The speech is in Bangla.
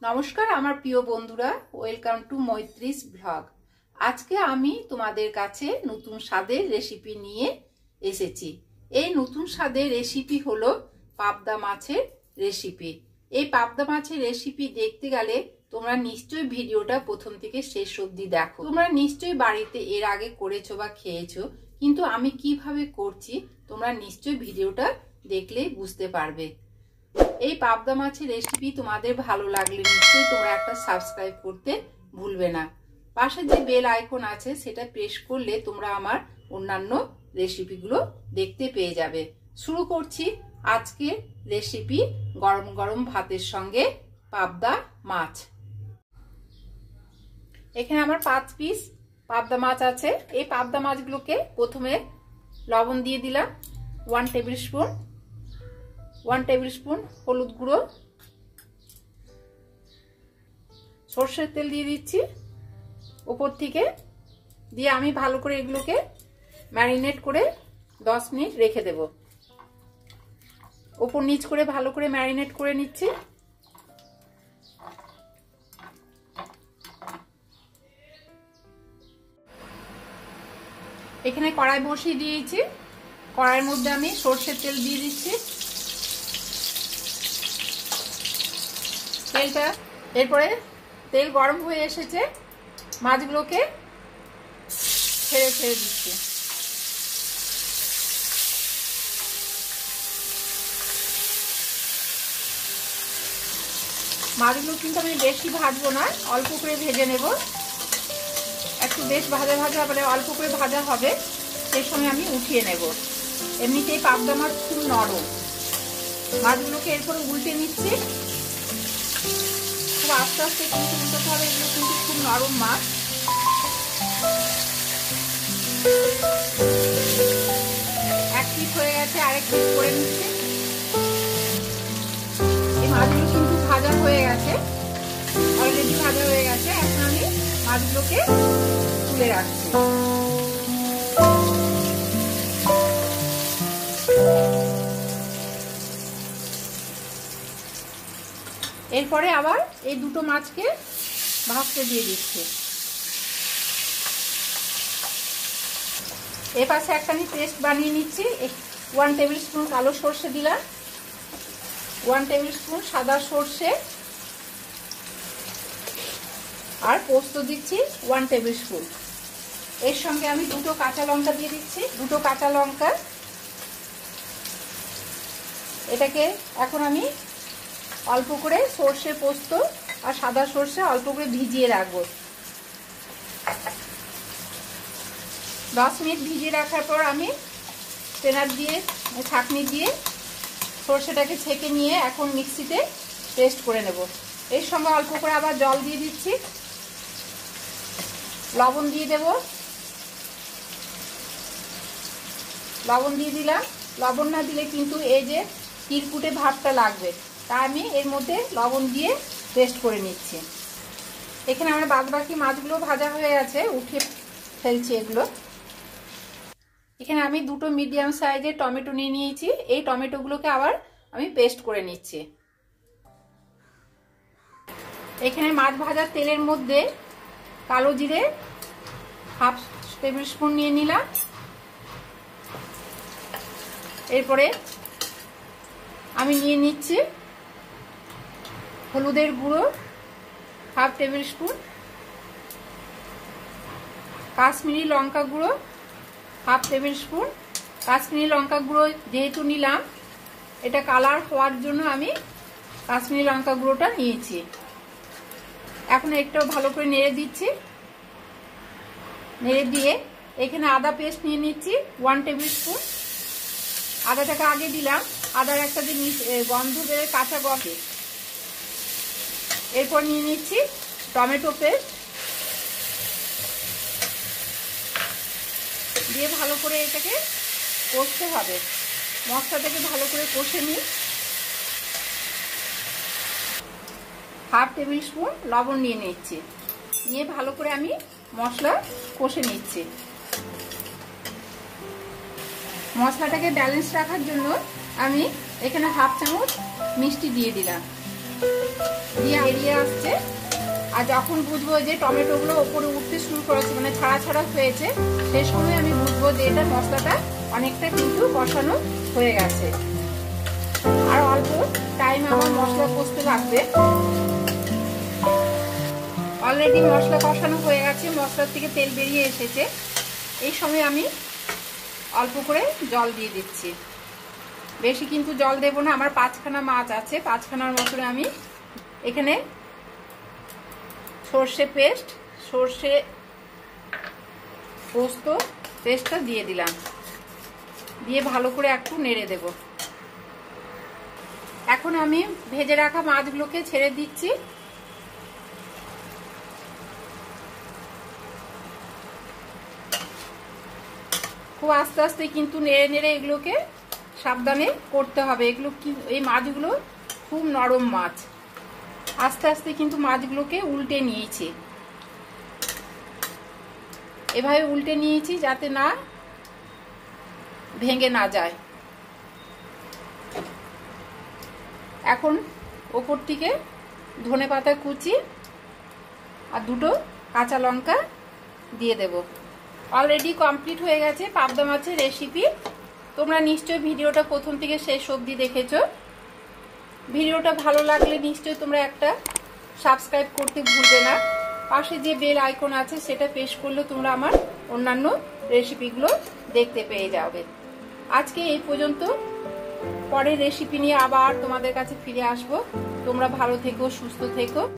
নমস্কার আমার প্রিয় বন্ধুরা, ওয়েলকাম টু মৈত্রীস ব্লগ। আজকে আমি তোমাদের কাছে নতুন স্বাদের রেসিপি নিয়ে এসেছি। এই নতুন স্বাদের রেসিপি হলো পাবদা মাছের রেসিপি। এই পাবদা মাছের রেসিপি দেখতে গেলে তোমরা নিশ্চয়ই ভিডিওটা প্রথম থেকে শেষ অবধি দেখো। তোমরা নিশ্চয়ই বাড়িতে এর আগে করেছো বা খেয়েছো, কিন্তু আমি কিভাবে করছি তোমরা নিশ্চয়ই ভিডিওটা দেখলেই বুঝতে পারবে। এই পাবদা মাছের রেসিপি তোমাদের ভালো লাগলে নিশ্চয়ই তোমরা একটা সাবস্ক্রাইব করতে ভুলবে না। পাশে যে বেল আইকন আছে সেটা প্রেস করলে তোমরা আমার অন্যান্য রেসিপিগুলো দেখতে পেয়ে যাবে। শুরু করছি আজকের রেসিপি, গরম গরম ভাতের সঙ্গে পাবদা মাছ। এখানে আমার 5 পিস পাবদা মাছ আছে। এই পাবদা মাছগুলোকে প্রথমে লবণ দিয়ে দিলাম 1 টেবিল স্পুন, 1 টেবিল স্পুন হলুদ গুঁড়ো, সর্ষের তেল দিয়ে দিচ্ছি উপর থেকে, দিয়ে আমি ভালো করে এগুলোকে ম্যারিনেট করে 10 মিনিট রেখে দেব। উপর নিচ করে ভালো করে ম্যারিনেট করে নিচ্ছি। এখানে কড়াই বসিয়ে দিয়েছি, কড়াইয়ের মধ্যে আমি সর্ষের তেল দিয়ে দিচ্ছি। তেলটা এরপরে তেল গরম হয়ে এসেছে, মাছগুলোকে ছেড়ে ছেড়ে দিচ্ছি। মাছগুলো কিন্তু আমি বেশি ভাজবো না, অল্প করে ভেজে নেব। একটু বেশ ভাজা ভাজা মানে অল্প করে ভাজা হবে, সেই সময় আমি উঠিয়ে নেব। এমনিতেই পাবদা মাছ খুব নরম। মাছগুলোকে এরপরে উল্টে নিচ্ছি, খুব আস্তে আস্তে কিন্তু উল্টাতে হবে, এগুলো কিন্তু খুব নরম মাছ। এক পিস হয়ে গেছে, আরেক পিস করে নিচ্ছি। এই মাছগুলো কিন্তু ভাজা হয়ে গেছে, অলরেডি ভাজা হয়ে গেছে। এখন আমি মাছগুলোকে তুলে রাখছি। এরপরে আবার এই দুটো মাছকে ভাজতে দিয়ে দিচ্ছি। এ পাশে একটা আমি পেস্ট বানিয়ে নিচ্ছি। 1 টেবিল স্পুন কালো সর্ষে দিলাম, 1 টেবিল স্পুন সাদা সর্ষে, আর পোস্ত দিচ্ছি 1 টেবিল স্পুন। এর সঙ্গে আমি দুটো কাঁচা লঙ্কা দিয়ে দিচ্ছি, দুটো কাঁচা লঙ্কা। এটাকে এখন আমি অল্প করে সর্ষে পোস্ত আর সাদা সর্ষে অল্প করে ভিজিয়ে রাখবো। 10 মিনিট ভিজিয়ে রাখার পর আমি স্ট্রেনার দিয়ে ছাঁকনি দিয়ে সর্ষেটাকে ছেঁকে নিয়ে এখন মিক্সিতে পেস্ট করে নেব। এর সঙ্গে অল্প করে আবার জল দিয়ে দিচ্ছি, লবণ দিয়ে দেব, লবণ দিয়ে দিলাম। লবণ না দিলে কিন্তু এই যে তিরকুটে ভাবটা লাগবে, তাই আমি এর মধ্যে লবণ দিয়ে পেস্ট করে নিচ্ছি। এখানে আমার বাদবাকি মাছগুলো ভাজা হয়ে গেছে, উঠিয়ে ফেলছি এগুলো। এখানে আমি দুটো মিডিয়াম সাইজের টমেটো নিয়ে নিয়েছি, এই টমেটোগুলোকে আবার আমি পেস্ট করে নিচ্ছি। এখানে মাছ ভাজার তেলের মধ্যে কালো জিরে 1/2 টেবিল স্পুন নিয়ে নিলাম। এরপরে আমি নিয়ে নিচ্ছি হলুদের গুঁড়ো 1/2 টেবিল স্পুন, কাশ্মীরি লঙ্কা গুঁড়ো 1/2 টেবিল স্পুন। কাশ্মীরি লঙ্কা গুঁড়ো যেহেতু নিলাম, এটা কালার হওয়ার জন্য আমি কাশ্মীরি লঙ্কা গুঁড়োটা নিয়েছি। এখন একটু ভালো করে নেড়ে দিচ্ছি। নেড়ে দিয়ে এখানে আদা পেস্ট নিয়ে নিচ্ছি 1 টেবিল স্পুন। আদাটাকে আগে দিলাম, আদার একটা যে গন্ধ বেরোয় কাঁচা গন্ধ। এরপর নিয়ে নিচ্ছি টমেটো পেস্ট, দিয়ে ভালো করে এটাকে কষতে হবে। মশলাটাকে ভালো করে কষে নিই। 1/2 টেবিল স্পুন লবণ নিয়ে নিচ্ছি, নিয়ে ভালো করে আমি মশলা কষে নিচ্ছি। মশলাটাকে ব্যালেন্স রাখার জন্য আমি এখানে 1/2 চামচ মিষ্টি দিয়ে দিলাম। দিয়ে বেরিয়ে আসছে। আর যখন বুঝবো যে টমেটোগুলো ওপরে উঠতে শুরু করেছে, মানে ছাড়া ছাড়া হয়েছে, সেই সময় আমি বুঝবো যে এটা মশলাটা অনেকটা কিন্তু কষানো হয়ে গেছে। আর অল্প টাইম আমার মশলা কষতে লাগবে। অলরেডি মশলা কষানো হয়ে গেছে, মশলার থেকে তেল বেরিয়ে এসেছে। এই সময় আমি অল্প করে জল দিয়ে দিচ্ছি। বেশি কিন্তু জল দেব না, আমার 5খানা মাছ আছে, 5খানার মতন আমি এখানে সর্ষে পেস্ট, সর্ষে পোস্ত পেস্টটা দিয়ে দিলাম। দিয়ে ভালো করে একটু নেড়ে দেব। এখন আমি ভেজে রাখা মাছগুলোকে ছেড়ে দিচ্ছি। খুব আস্তে আস্তে কিন্তু নেড়ে নেড়ে এগুলোকে সাবধানে করতে হবে। এগুলো কি, এই মাছগুলো খুব নরম মাছ। আস্তে আস্তে কিন্তু মাছগুলোকে উল্টে নিয়েছি। এভাবে উল্টে নিয়েছি যাতে না ভেঙে না যায়। এখন ওপর থেকে ধনেপাতা কুচি আর 2টো কাঁচা লঙ্কা দিয়ে দেব। অলরেডি কমপ্লিট হয়ে গেছে পাবদা মাছের রেসিপি। তোমরা নিশ্চয়ই ভিডিওটা প্রথম থেকে শেষ অবধি দেখেছো। ভিডিওটা ভালো লাগলে নিশ্চয়ই তোমরা একটা সাবস্ক্রাইব করতে ভুলবে না। পাশে যে বেল আইকন আছে সেটা প্রেস করলে তোমরা আমার অন্যান্য রেসিপিগুলো দেখতে পেয়ে যাবে। আজকে এই পর্যন্ত, পরের রেসিপি নিয়ে আবার তোমাদের কাছে ফিরে আসবো। তোমরা ভালো থেকো, সুস্থ থেকো।